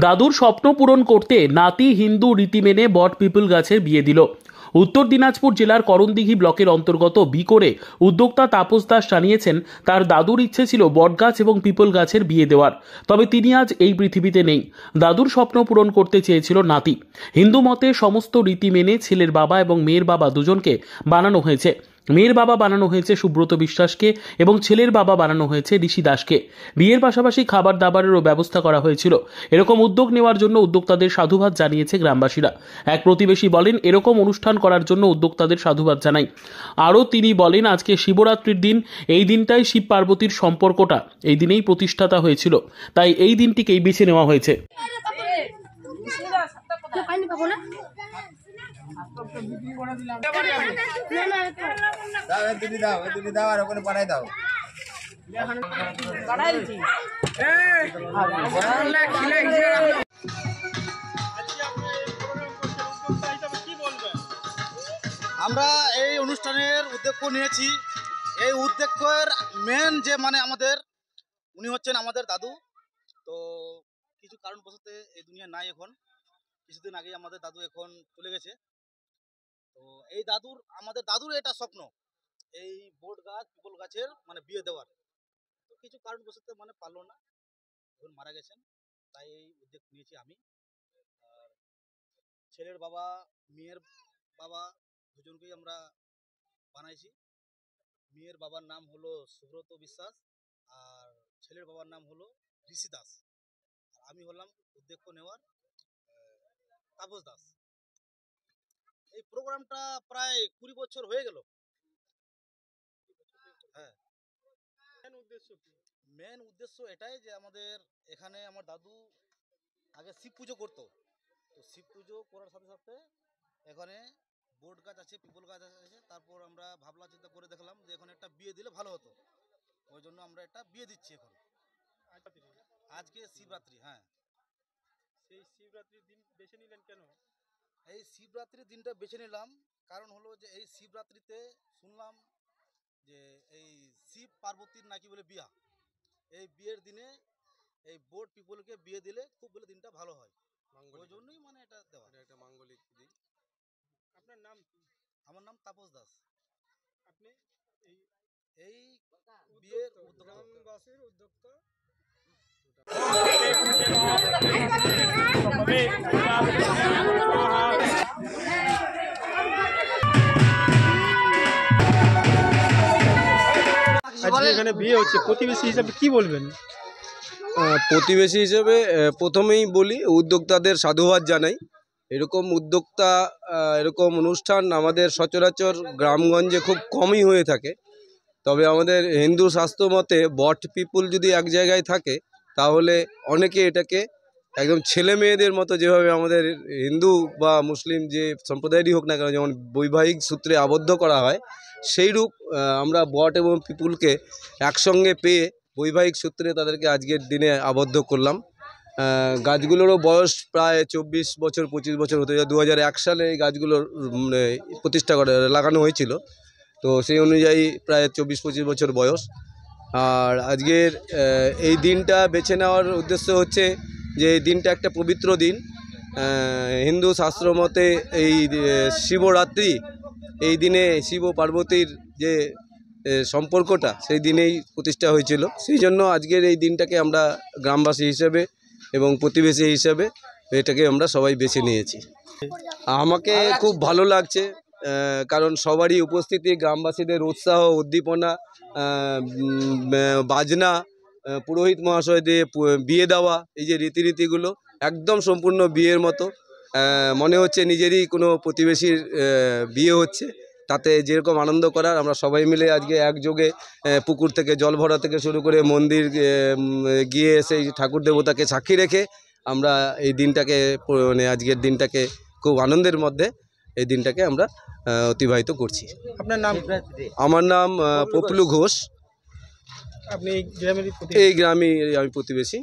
দাদুর স্বপ্ন পূরণ করতে নাতি হিন্দু রীতি মেনে বট পিপল গাছের বিয়ে দিল। উত্তর দিনাজপুর জেলার করণদিঘি ব্লকের অন্তর্গত বিকোরে উদ্যোক্তা তাপস দাস জানিয়েছেন, তার দাদুর ইচ্ছে ছিল বটগাছ এবং পিপল গাছের বিয়ে দেওয়ার, তবে তিনি আজ এই পৃথিবীতে নেই। দাদুর স্বপ্ন পূরণ করতে চেয়েছিল নাতি। হিন্দু মতে সমস্ত রীতি মেনে ছেলের বাবা এবং মেয়ের বাবা দুজনকে বানানো হয়েছে। মেয়ের বাবা বানানো হয়েছে সুব্রত বিশ্বাসকে এবং ছেলের বাবা বানানো হয়েছে ঋষি দাসকে। বিয়ের পাশাপাশি খাবার দাবারেরও ব্যবস্থা করা হয়েছিল। এরকম উদ্যোগ নেওয়ার জন্য উদ্যোক্তাদের সাধুবাদ জানিয়েছে গ্রামবাসীরা। এক প্রতিবেশী বলেন, এরকম অনুষ্ঠান করার জন্য উদ্যোক্তাদের সাধুবাদ জানাই। আরও তিনি বলেন, আজকে শিবরাত্রির দিন, এই দিনটাই শিব পার্বতীর সম্পর্কটা এই দিনেই প্রতিষ্ঠাতা হয়েছিল, তাই এই দিনটিকেই বেছে নেওয়া হয়েছে। আমরা এই অনুষ্ঠানের উদ্যোগ নিয়েছি। এই উদ্যোগের মেন যে আমাদের উনি হচ্ছেন আমাদের দাদু। তো কিছু কারণবশত এই দুনিয়া নাই এখন। কিছুদিন আগে আমাদের দাদু এখন চলে গেছে। তো এই আমাদের দাদুর এটা স্বপ্ন, এই বট গাছ পিপল গাছের বিয়ে দেওয়ার। তো কিছু কারণবশত পারলো না, এখন মারা গেছেন। তাই এই উদ্যোগ নিয়েছি আমি। আর ছেলের বাবা মেয়ের বাবা দুজনকেই আমরা বানাইছি। মেয়ের বাবার নাম হলো সুব্রত বিশ্বাস আর ছেলের বাবার নাম হলো ঋষি দাস। আর আমি হলাম উদ্যোগ নেওয়ার তাপস দাস। এই প্রোগ্রামটা প্রায় 20 বছর হয়ে গেল। হ্যাঁ, মেন উদ্দেশ্য এটাই যে আমাদের এখানে আমার দাদু আগে শিব পুজো করতো। তো শিব পুজো করার সাথে সাথে এখানে বট গাছ আছে, পিপল গাছ আছে। তারপর আমরা ভাবনা চিন্তা করে দেখলাম যে এখন একটা বিয়ে দিলে ভালো হতো। ওই জন্য আমরা একটা বিয়ে দিচ্ছি এখন। আজকে শিবরাত্রি। হ্যাঁ, সেই শিবরাত্রির দিন বেছে নিলেন কেন? এই শিবরাত্রির দিনটা বেছে নিলাম কারণ হলো যে এই শিবরাত্রিতে শুনলাম যে এই শিব পার্বতীর নাকি বলে বিয়া। এই বিয়ের দিনে এই বট পিপলকে বিয়ে দিলে খুব বলে দিনটা ভালো হয়। ওই জন্যই এটা দেওয়া। এটা একটা মাঙ্গলিক দিন। আপনার নাম কি? আমার নাম তাপস দাস। আপনি এই বিয়ের গ্রামবাসীর উদ্যোক্তা। এখানে বিয়ে হচ্ছে, প্রতিবেশী হিসাবে কি বলবেন? প্রতিবেশী হিসেবে প্রথমেই বলি উদ্যোক্তাদের সাধুবাদ জানাই। এরকম উদ্যোক্তা এরকম অনুষ্ঠান আমাদের সচরাচর গ্রামগঞ্জে খুব কমই হয়ে থাকে। তবে আমাদের হিন্দু শাস্ত্র মতে বট পিপুল যদি এক জায়গায় থাকে তাহলে অনেকে এটাকে একদম ছেলে মেয়েদের মতো, যেভাবে আমাদের হিন্দু বা মুসলিম যে সম্প্রদায়েরই হোক না কেন যেমন বৈবাহিক সূত্রে আবদ্ধ করা হয়, সেইরূপ আমরা বট এবং পিপুলকে একসঙ্গে পেয়ে বৈবাহিক সূত্রে তাদেরকে আজকের দিনে আবদ্ধ করলাম। গাছগুলোরও বয়স প্রায় 24 বছর 25 বছর হতে যায়। 2001 সালে এই গাছগুলোর প্রতিষ্ঠা লাগানো হয়েছিল। তো সেই অনুযায়ী প্রায় 24-25 বছর বয়স। আর আজকের এই দিনটা বেছে নেওয়ার উদ্দেশ্য হচ্ছে যে এই দিনটা একটা পবিত্র দিন। হিন্দু শাস্ত্র মতে এই শিবরাত্রি, এই দিনে শিব পার্বতীর যে সম্পর্কটা সেই দিনেই প্রতিষ্ঠা হয়েছিল। সেই জন্য আজকের এই দিনটাকে আমরা গ্রামবাসী হিসেবে এবং প্রতিবেশী হিসেবে এটাকে আমরা সবাই বেছে নিয়েছি। আমাকে খুব ভালো লাগছে, কারণ সবারই উপস্থিতি, গ্রামবাসীদের উৎসাহ উদ্দীপনা, বাজনা, পুরোহিত মহাশয় দিয়ে বিয়ে দেওয়া, এই যে রীতিগুলো একদম সম্পূর্ণ বিয়ের মতো। মনে হচ্ছে নিজেরই কোনো প্রতিবেশীর বিয়ে হচ্ছে। তাতে যেরকম আনন্দ করার, আমরা সবাই মিলে আজকে একযোগে পুকুর থেকে জল ভরা থেকে শুরু করে মন্দির গিয়ে সেই ঠাকুর দেবতাকে সাক্ষী রেখে আমরা এই দিনটাকে আজকের দিনটাকে খুব আনন্দের মধ্যে এই দিনটাকে আমরা অতিবাহিত করছি। আপনার নাম? আমার নাম পপলু ঘোষ। আপনি এই গ্রামেরই? এই গ্রামে আমি প্রতিবেশী।